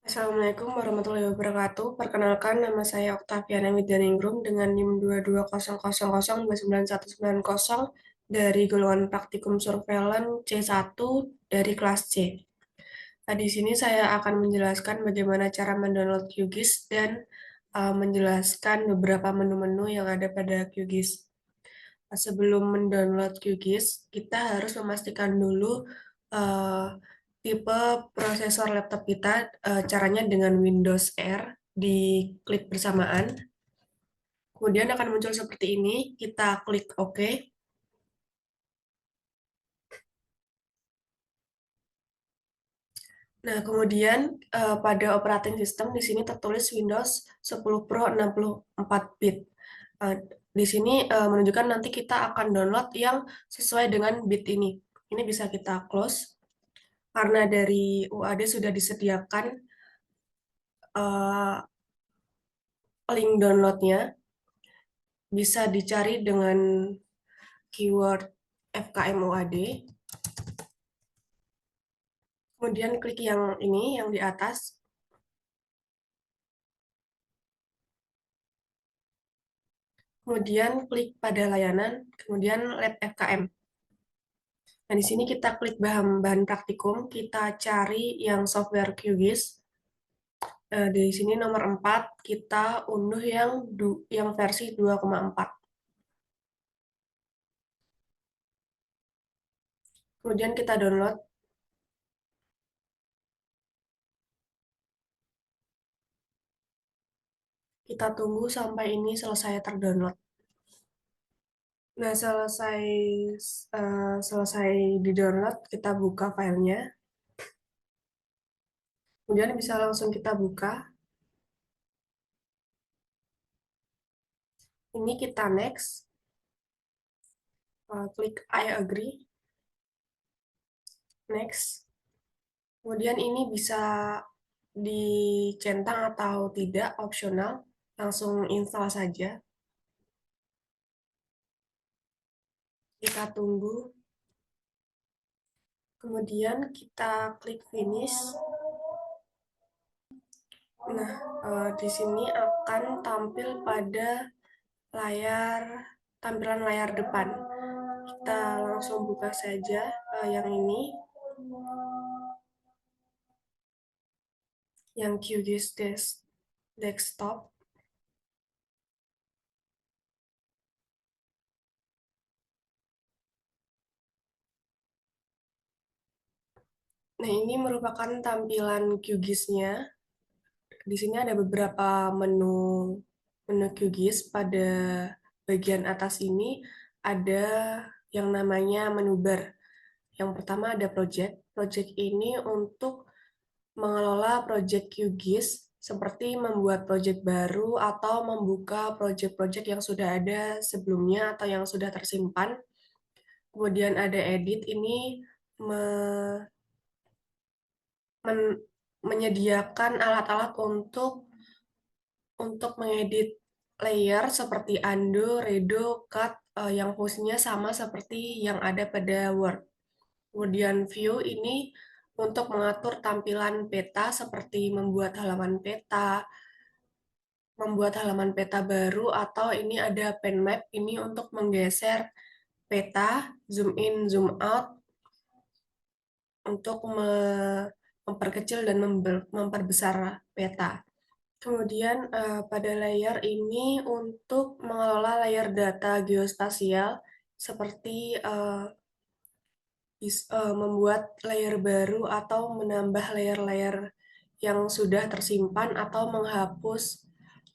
Assalamualaikum warahmatullahi wabarakatuh. Perkenalkan, nama saya Oktaviana Widianingrum dengan NIM 2200029190 dari golongan praktikum surveillance C1 dari kelas C. Nah, di sini saya akan menjelaskan bagaimana cara mendownload QGIS dan menjelaskan beberapa menu-menu yang ada pada QGIS. Sebelum mendownload QGIS, kita harus memastikan dulu uh, tipe prosesor laptop kita. Caranya dengan Windows R, diklik bersamaan. Kemudian akan muncul seperti ini, kita klik OK. Nah, kemudian pada operating system di sini tertulis Windows 10 Pro 64 bit. Eh, di sini menunjukkan nanti kita akan download yang sesuai dengan bit ini. Ini bisa kita close karena dari UAD sudah disediakan eh, link downloadnya. Bisa dicari dengan keyword FKM UAD. Kemudian klik yang ini, yang di atas. Kemudian klik pada layanan, kemudian Lab FKM. Nah, di sini kita klik bahan praktikum, kita cari yang software QGIS. Di sini nomor 4, kita unduh yang versi 2,4. Kemudian kita download. Kita tunggu sampai ini selesai terdownload. Nah, selesai di-download, kita buka filenya. Kemudian bisa langsung kita buka. Ini kita next. Klik I agree. Next. Kemudian ini bisa dicentang atau tidak, opsional. Langsung install saja. Kita tunggu. Kemudian kita klik finish. Nah, di sini akan tampil pada tampilan layar depan. Kita langsung buka saja yang ini, yang QGIS desktop. Nah, ini merupakan tampilan QGIS-nya. Di sini ada beberapa menu QGIS. Pada bagian atas ini ada yang namanya menu bar. Yang pertama ada project. Project ini untuk mengelola project QGIS seperti membuat project baru atau membuka project-project yang sudah ada sebelumnya atau yang sudah tersimpan. Kemudian ada edit, ini menyediakan alat-alat untuk mengedit layer seperti undo, redo, cut yang fungsinya sama seperti yang ada pada Word. Kemudian view ini untuk mengatur tampilan peta seperti membuat halaman peta baru, atau ini ada pen map ini untuk menggeser peta, zoom in, zoom out untuk memperkecil dan memperbesar peta. Kemudian pada layer ini untuk mengelola layer data geospasial seperti membuat layer baru atau menambah layer-layer yang sudah tersimpan atau menghapus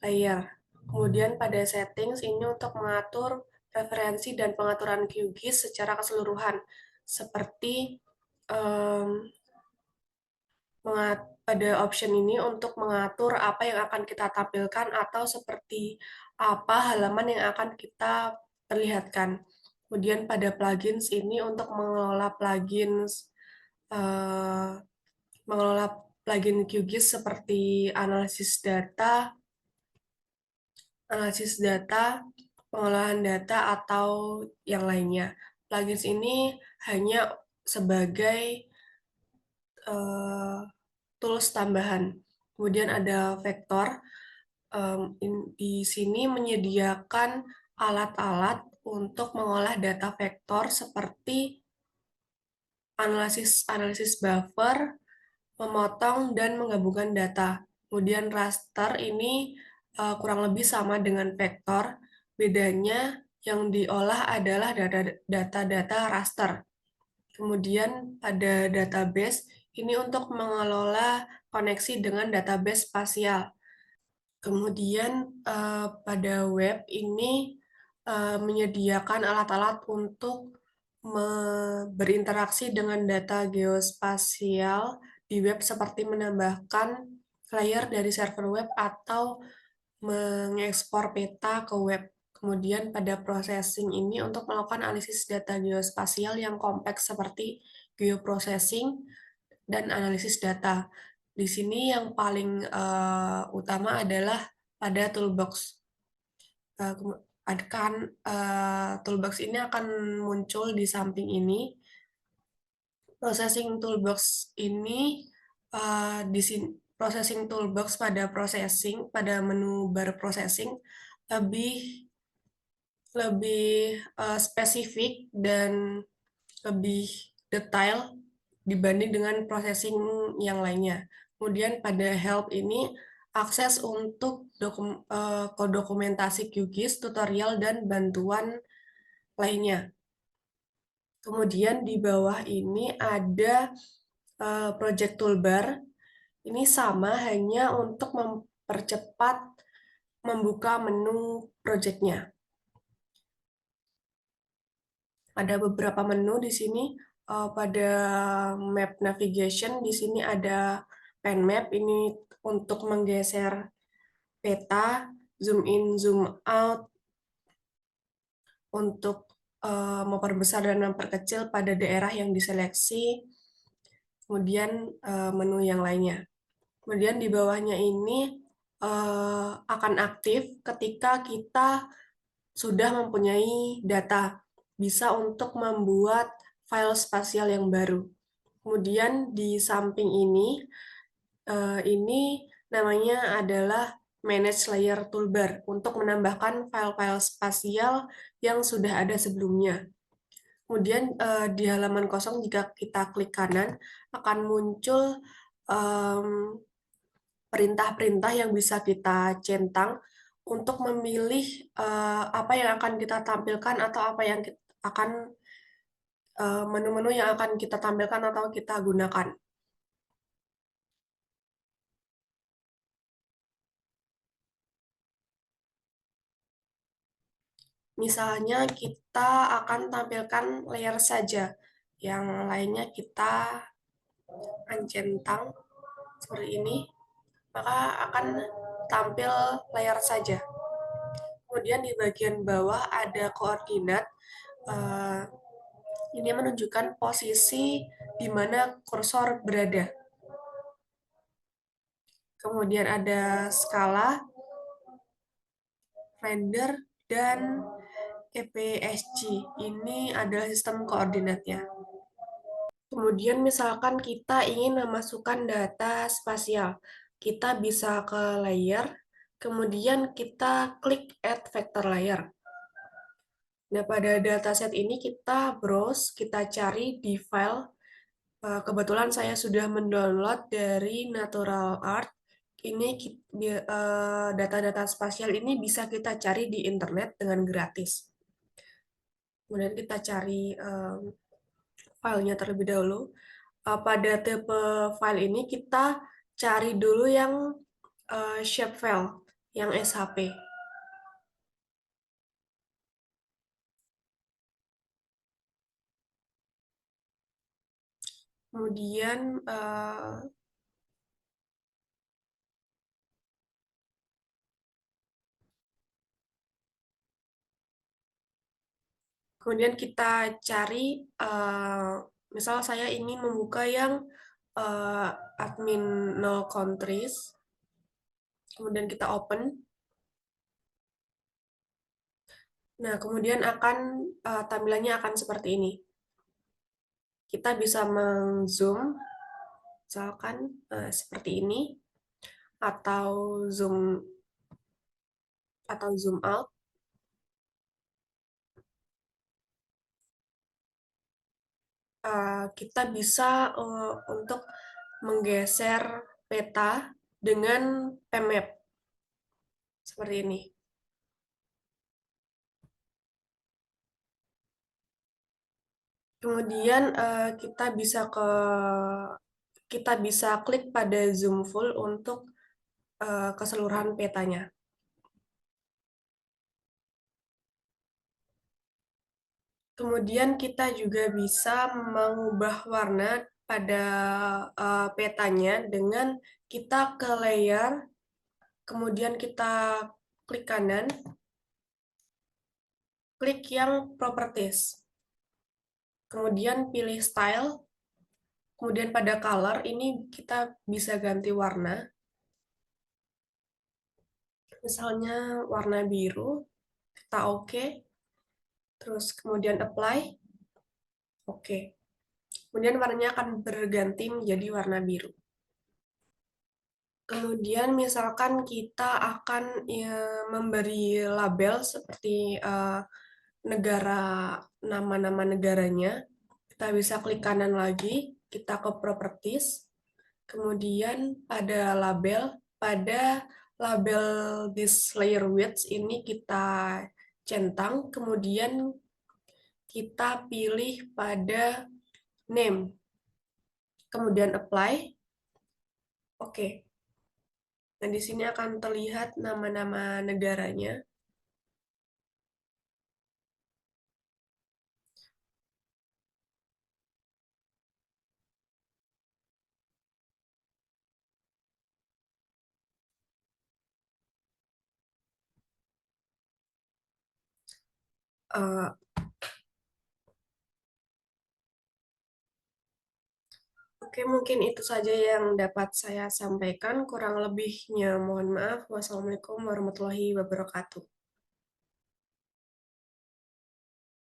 layer. Kemudian pada settings ini untuk mengatur preferensi dan pengaturan QGIS secara keseluruhan, seperti um, pada option ini untuk mengatur apa yang akan kita tampilkan atau seperti apa halaman yang akan kita perlihatkan. Kemudian pada plugins ini untuk eh, mengelola plugin QGIS seperti analisis data, pengolahan data atau yang lainnya. Plugins ini hanya sebagai eh, tools tambahan. Kemudian ada vektor. Di sini menyediakan alat-alat untuk mengolah data vektor seperti analisis analisis buffer, memotong dan menggabungkan data. Kemudian raster ini kurang lebih sama dengan vektor. Bedanya yang diolah adalah data-data raster. Kemudian pada database ini untuk mengelola koneksi dengan database spasial. Kemudian pada web ini menyediakan alat-alat untuk berinteraksi dengan data geospasial di web seperti menambahkan layer dari server web atau mengekspor peta ke web. Kemudian pada processing ini untuk melakukan analisis data geospasial yang kompleks seperti geoprocessing dan analisis data. Di sini yang paling utama adalah pada toolbox. Akan toolbox ini akan muncul di samping ini. Processing toolbox ini di sini processing toolbox pada menu bar processing lebih lebih spesifik dan lebih detail dibanding dengan processing yang lainnya. Kemudian pada help ini akses untuk dokumentasi QGIS, tutorial, dan bantuan lainnya. Kemudian di bawah ini ada project toolbar. Ini sama hanya untuk mempercepat membuka menu projectnya. Ada beberapa menu di sini. Pada map navigation di sini ada pen map ini untuk menggeser peta, zoom in, zoom out untuk memperbesar dan memperkecil pada daerah yang diseleksi. Kemudian menu yang lainnya. Kemudian di bawahnya ini akan aktif ketika kita sudah mempunyai data, bisa untuk membuat file spasial yang baru. Kemudian di samping ini namanya adalah Manage Layer Toolbar untuk menambahkan file-file spasial yang sudah ada sebelumnya. Kemudian di halaman kosong jika kita klik kanan akan muncul perintah-perintah yang bisa kita centang untuk memilih apa yang akan kita tampilkan atau apa yang akan menu-menu yang akan kita tampilkan atau kita gunakan. Misalnya kita akan tampilkan layer saja, yang lainnya kita centang seperti ini, maka akan tampil layer saja. Kemudian di bagian bawah ada koordinat. eh, Ini menunjukkan posisi di mana kursor berada. Kemudian ada skala, render, dan EPSG. Ini adalah sistem koordinatnya. Kemudian misalkan kita ingin memasukkan data spasial. Kita bisa ke layer, kemudian kita klik add vector layer. Nah, pada dataset ini kita browse, kita cari di file. Kebetulan saya sudah mendownload dari Natural Art. Ini data-data spasial ini bisa kita cari di internet dengan gratis. Kemudian kita cari filenya terlebih dahulu. Pada tipe file ini kita cari dulu yang shapefile, yang SHP. Kemudian kemudian kita cari, misal saya ingin membuka yang admin no countries, kemudian kita open. Nah, kemudian tampilannya akan seperti ini. kita bisa meng-zoom, misalkan seperti ini, atau zoom zoom out. Kita bisa untuk menggeser peta dengan PMap seperti ini. Kemudian kita bisa klik pada zoom full untuk keseluruhan petanya. Kemudian kita juga bisa mengubah warna pada petanya dengan kita ke layer, kemudian kita klik kanan, klik yang properties, kemudian pilih style, kemudian pada color ini kita bisa ganti warna, misalnya warna biru, kita oke, terus kemudian apply, oke. Kemudian warnanya akan berganti menjadi warna biru. Kemudian misalkan kita akan memberi label seperti negara, nama-nama negaranya, kita bisa klik kanan lagi, kita ke properties, kemudian pada label this layer width ini kita centang, kemudian kita pilih pada name, kemudian apply, oke. Nah, di sini akan terlihat nama-nama negaranya. Eh, Oke, mungkin itu saja yang dapat saya sampaikan. Kurang lebihnya mohon maaf. Wassalamualaikum warahmatullahi wabarakatuh.